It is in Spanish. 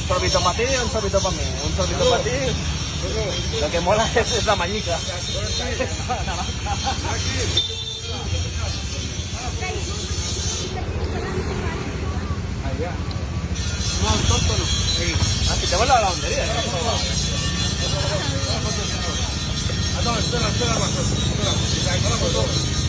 Un sorbito para ti, un sorbito para mí. Un sorbito para ti. Lo que mola es la mañica. No, tonto no. Sí. Ah, si te vuelvo a la lavandería. No, espera, espera, espera.